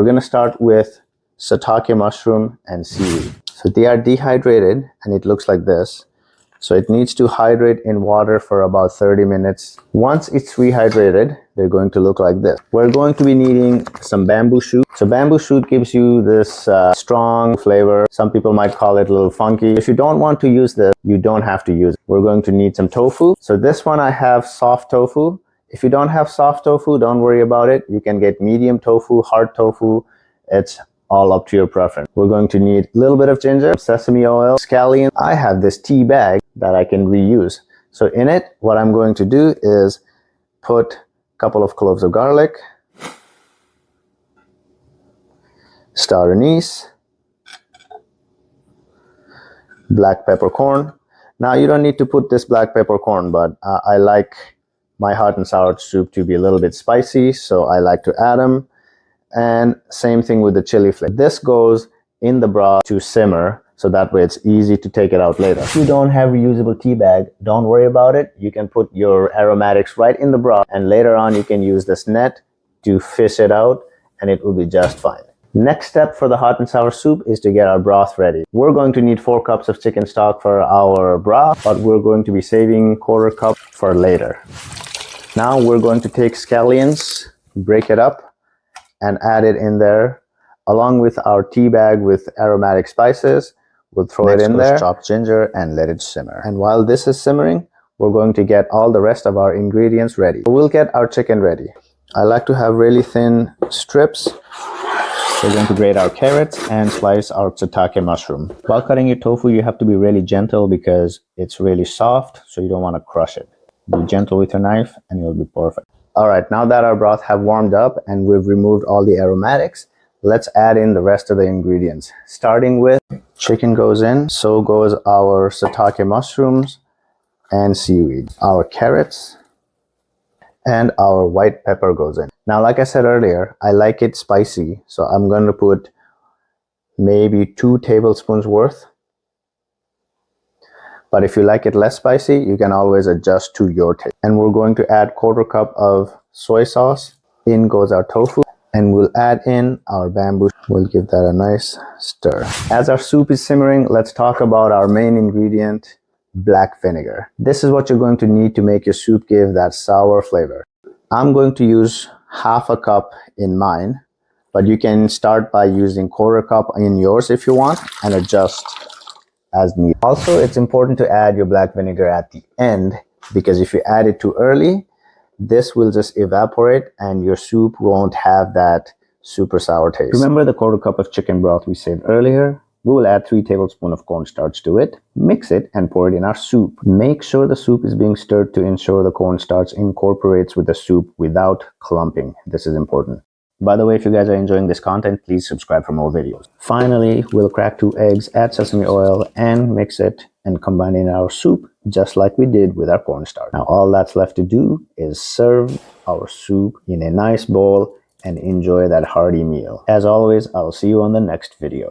We're going to start with shiitake mushroom and seaweed. So they are dehydrated and it looks like this. So it needs to hydrate in water for about 30 minutes. Once it's rehydrated, they're going to look like this. We're going to be needing some bamboo shoot. So bamboo shoot gives you this strong flavor. Some people might call it a little funky. If you don't want to use this, you don't have to use it. We're going to need some tofu. So this one I have soft tofu. If you don't have soft tofu, don't worry about it. You can get medium tofu, hard tofu. It's all up to your preference. We're going to need a little bit of ginger, sesame oil, scallion. I have this tea bag that I can reuse. So in it, what I'm going to do is put a couple of cloves of garlic, star anise, black peppercorn. Now you don't need to put this black peppercorn, but I like my hot and sour soup to be a little bit spicy, so I like to add them. And same thing with the chili flake. This goes in the broth to simmer, so that way it's easy to take it out later. If you don't have a reusable tea bag, don't worry about it. You can put your aromatics right in the broth, and later on you can use this net to fish it out, and it will be just fine. Next step for the hot and sour soup is to get our broth ready. We're going to need 4 cups of chicken stock for our broth, but we're going to be saving 1/4 cup for later. Now we're going to take scallions, break it up, and add it in there along with our tea bag with aromatic spices. We'll throw it in there, chopped ginger, and let it simmer. And while this is simmering, we're going to get all the rest of our ingredients ready. We'll get our chicken ready. I like to have really thin strips. We're going to grate our carrots and slice our shiitake mushroom. While cutting your tofu, you have to be really gentle because it's really soft, so you don't want to crush it. Be gentle with your knife and you'll be perfect. All right, now that our broth have warmed up and we've removed all the aromatics, let's add in the rest of the ingredients. Starting with chicken goes in, so goes our shiitake mushrooms and seaweed. Our carrots and our white pepper goes in. Now, like I said earlier, I like it spicy, so I'm going to put maybe 2 tablespoons worth. But if you like it less spicy, you can always adjust to your taste. And we're going to add 1/4 cup of soy sauce. In goes our tofu. And we'll add in our bamboo. We'll give that a nice stir. As our soup is simmering, let's talk about our main ingredient, black vinegar. This is what you're going to need to make your soup give that sour flavor. I'm going to use 1/2 cup in mine, but you can start by using 1/4 cup in yours if you want and adjust as needed. Also, it's important to add your black vinegar at the end, because if you add it too early, this will just evaporate and your soup won't have that super sour taste. Remember the 1/4 cup of chicken broth we saved earlier? We will add 3 tablespoons of cornstarch to it, mix it, and pour it in our soup. Make sure the soup is being stirred to ensure the cornstarch incorporates with the soup without clumping. This is important. By the way, if you guys are enjoying this content, please subscribe for more videos. Finally, we'll crack 2 eggs, add sesame oil, and mix it and combine it in our soup, just like we did with our cornstarch. Now, all that's left to do is serve our soup in a nice bowl and enjoy that hearty meal. As always, I'll see you on the next video.